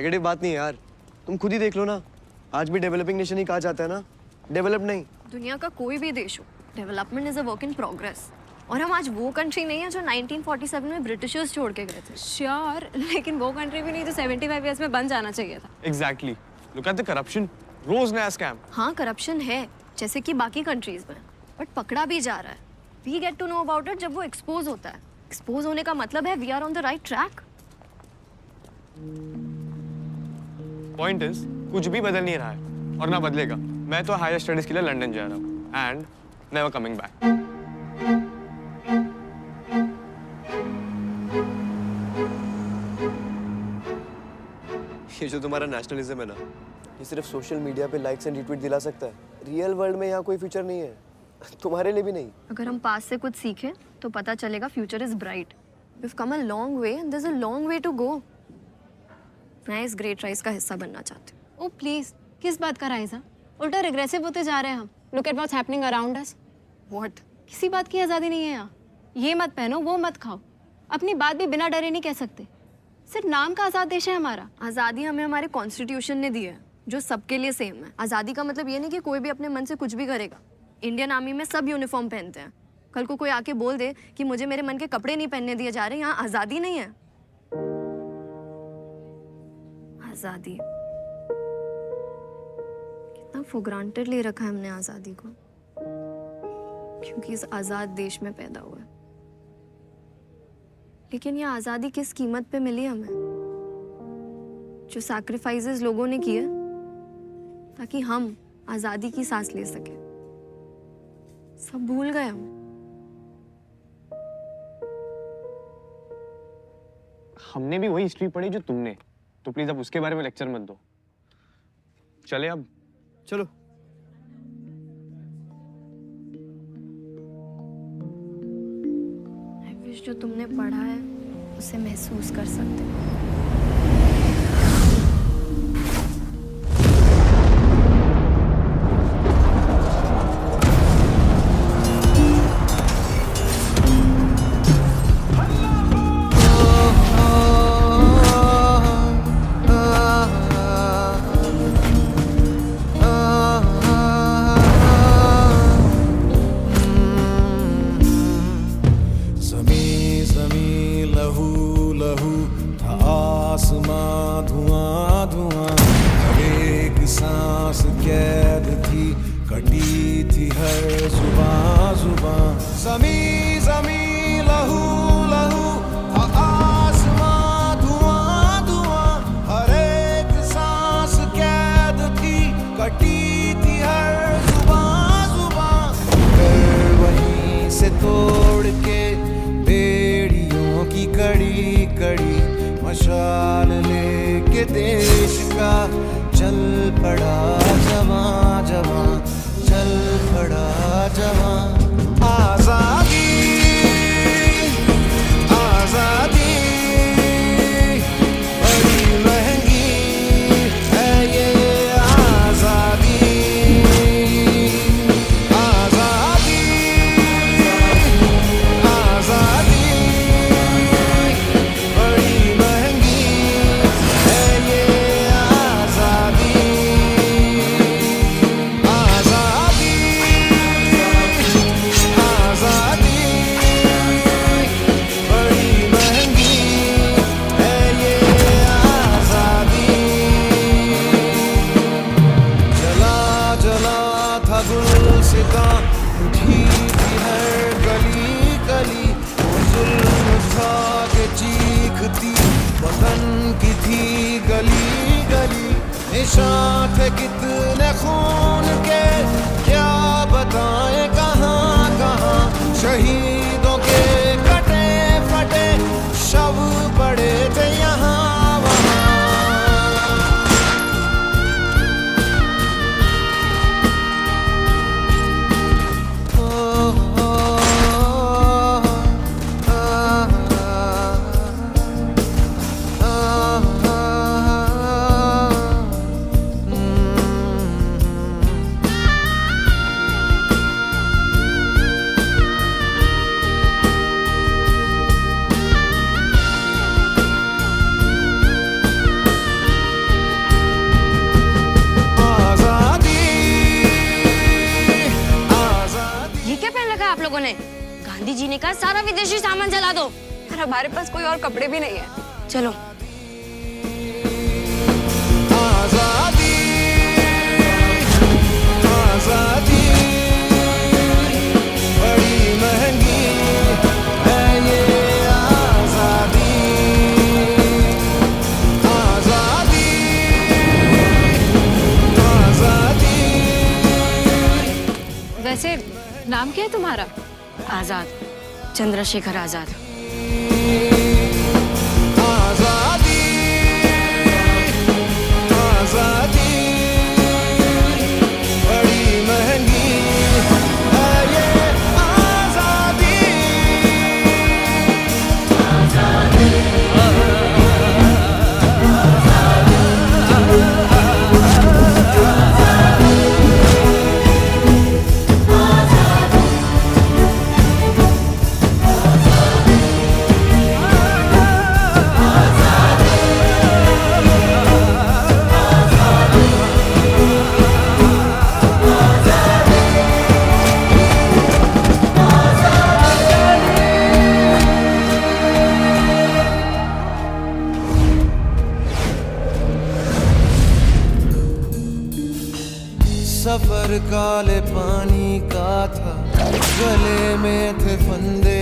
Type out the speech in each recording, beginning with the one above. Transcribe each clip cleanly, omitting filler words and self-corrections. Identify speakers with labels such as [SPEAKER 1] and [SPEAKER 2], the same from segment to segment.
[SPEAKER 1] Negative बात नहीं है यार, तुम खुद ही देख लो ना, आज भी डेवलपिंग नेशन ही कहा जाता है ना, डेवलप नहीं।
[SPEAKER 2] दुनिया का कोई भी देश हो, development is a work in progress. और हम आज वो कंट्री नहीं है जो 1947 में ब्रिटिशर्स छोड़ के गए थे।
[SPEAKER 3] श्योर, लेकिन वो कंट्री भी नहीं जो 75 ईयर्स में बन जाना चाहिए था।
[SPEAKER 4] Exactly, look at the corruption, रोज नया स्कैम।
[SPEAKER 2] हाँ, करप्शन है जैसे कि बाकी कंट्रीज में, बट पकड़ा भी जा रहा है। We get to know about it जब वो एक्सपोज होता है। एक्सपोज होने का मतलब है we are on the right track.
[SPEAKER 4] Point is कुछ भी बदल नहीं रहा है और ना बदलेगा। मैं तो हायर स्टडीज के लिए लंदन जा रहा हूँ एंड नेवर कमिंग बैक।
[SPEAKER 1] ये जो तुम्हारा नेशनलिज्म है ना, ये सिर्फ सोशल मीडिया पे लाइक्स एंड रिट्वीट दिला सकता है। रियल वर्ल्ड में यहाँ कोई फ्यूचर नहीं है, तुम्हारे लिए भी नहीं।
[SPEAKER 2] अगर हम पास से कुछ सीखें तो पता चलेगा future is bright. We have come a long way and there is a long way to go. मैं इस ग्रेट राइस का हिस्सा बनना चाहती हूँ।
[SPEAKER 3] ओ प्लीज, किस बात का राइज है? उल्टा रिग्रेसिव होते जा रहे हैं हम। Look at what's happening around us.
[SPEAKER 2] What?
[SPEAKER 3] किसी बात की आज़ादी नहीं है यहाँ। ये मत पहनो, वो मत खाओ, अपनी बात भी बिना डरे नहीं कह सकते। सिर्फ नाम का आज़ाद देश है हमारा।
[SPEAKER 2] आज़ादी हमें हमारे कॉन्स्टिट्यूशन ने दी है, जो सबके लिए सेम है। आज़ादी का मतलब ये नहीं कि कोई भी अपने मन से कुछ भी करेगा। इंडियन आर्मी में सब यूनिफॉर्म पहनते हैं। कल को कोई आके बोल दे कि मुझे मेरे मन के कपड़े नहीं पहनने दिए जा रहे, यहाँ आज़ादी नहीं है। आज़ादी कितना फॉर ग्रांटेड ले रखा है हमने आज़ादी को, क्योंकि इस आज़ाद देश में पैदा हुआ है। लेकिन ये आज़ादी किस कीमत पे मिली हमें? जो सैक्रिफाइसेस लोगों ने किए ताकि हम आज़ादी की सांस ले सके, सब भूल गए हम।
[SPEAKER 4] हमने भी वही हिस्ट्री पढ़ी जो तुमने, तो प्लीज अब उसके बारे में लेक्चर मत दो। चले अब।
[SPEAKER 1] चलो।
[SPEAKER 2] आई विश जो तुमने पढ़ा है उसे महसूस कर सकते हो।
[SPEAKER 5] आसमां धुआं धुआं, हर एक सांस कैद थी, कटी थी हर जुबां जुबां। ज़मीं ज़मीं लहू लहू, आसमां धुआं धुआं, हर एक सांस कैद थी, कटी थी हर जुबां जुबां। फिर वहीं से तोड़ के बेड़ियों की कड़ी कड़ी, मशाल लेके देश का चल पड़ा जवां जवां, चल पड़ा जवां। आज़ादी आज़ादी बड़ी महंगी है ये आज़ादी। आज़ादी आज़ादी बड़ी महंगी है ये आज़ादी। आज़ादी आज़ादी बड़ी महंगी है ये आज़ादी। जला जला था गुलसिता, उठी थी हर गली गली, वो जुल्म था कि चीखती वतन की थी गली गली। निशान थे कितने खून के, क्या बताएं कहाँ कहाँ, शहीदों के कटे फटे शव पड़े थे यहाँ वहाँ।
[SPEAKER 6] आप लोगों ने? गांधी जी ने कहा सारा विदेशी सामान जला दो।
[SPEAKER 2] यार हमारे पास कोई और कपड़े भी नहीं है।
[SPEAKER 6] चलो।
[SPEAKER 5] आजादी आजादी बड़ी महंगी है ये आजादी आजादी आजादी।
[SPEAKER 3] वैसे नाम क्या है तुम्हारा?
[SPEAKER 6] आजाद, चंद्रशेखर आजाद।
[SPEAKER 5] आजादी आजादी बड़ी महंगी है ये आजादी सफर काले पानी का था, गले में थे फंदे।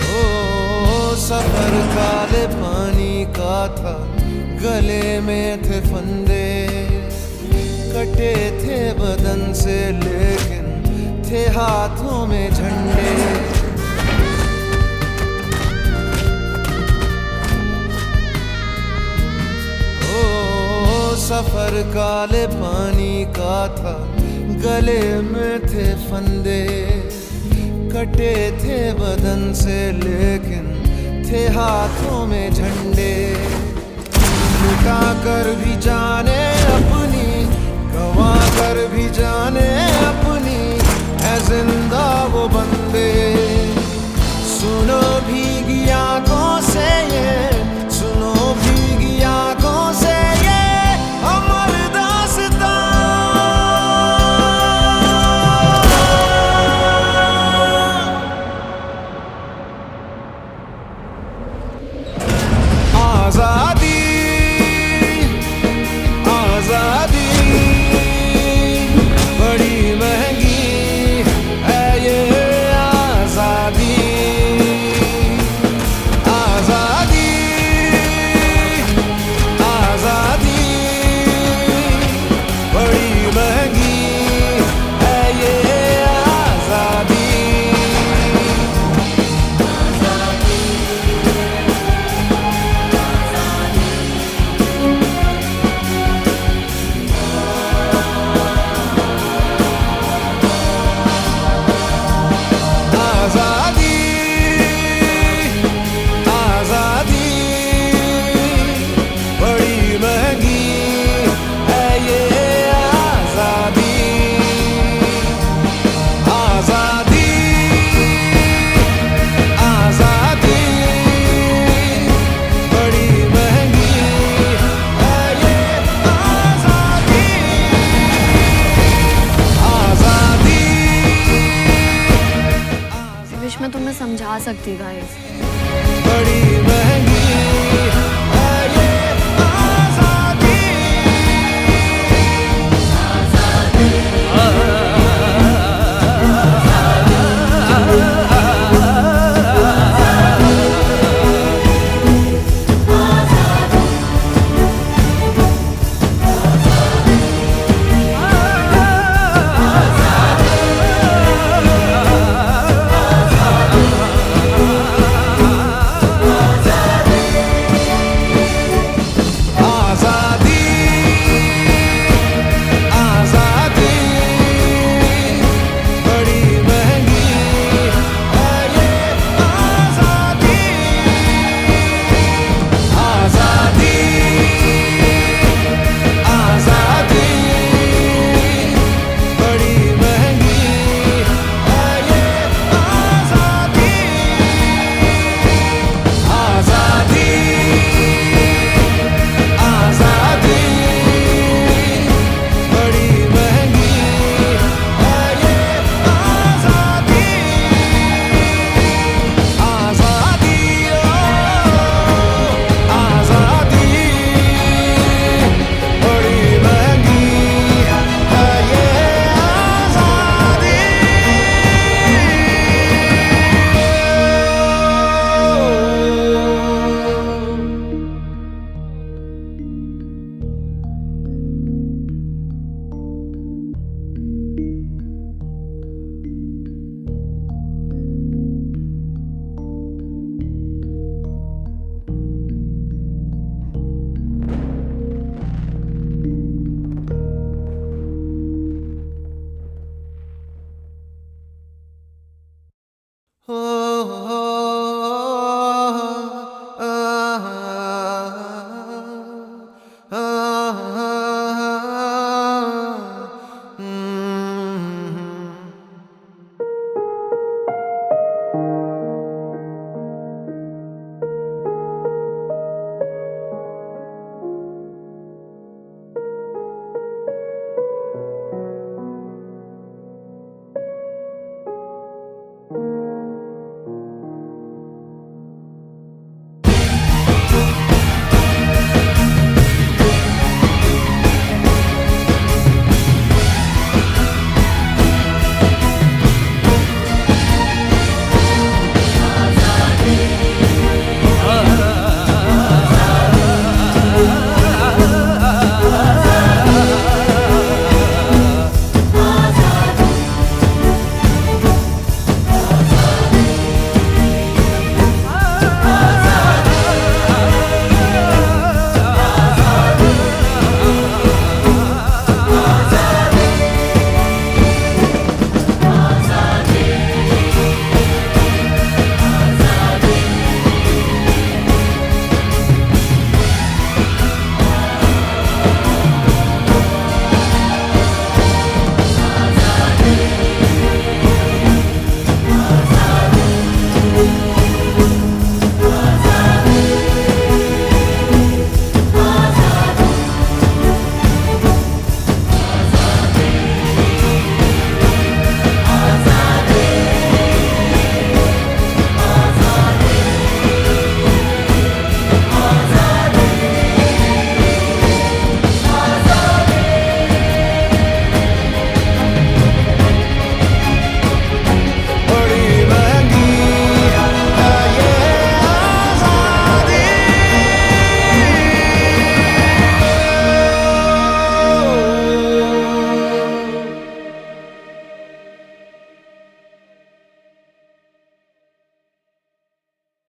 [SPEAKER 5] ओ सफर काले पानी का था, गले में थे फंदे। कटे थे बदन से लेकिन थे हाथों में झंडे। ओ सफर काले पानी का था, गले में थे फंदे। कटे थे बदन से लेकिन थे हाथों में झंडे। लुटा कर भी जाने अपनी, गवा कर भी जाने अपनी, है जिंदा वो बंदे। सुनो भीगी आंखों से ये, सुनो भीगी आंखों से ये अमर दास्तां। आजादी आजादी बड़ी महंगी है ये आजादी आजादी आजादी बड़ी महंगी है ये आजादी आजादी आजादी बड़ी महंगी है ये आजादी आजादी आजादी बड़ी महंगी है ये आजादी आजादी।
[SPEAKER 2] विश मैं तुम्हें समझा सकती गाइस।
[SPEAKER 5] बड़ी महंगी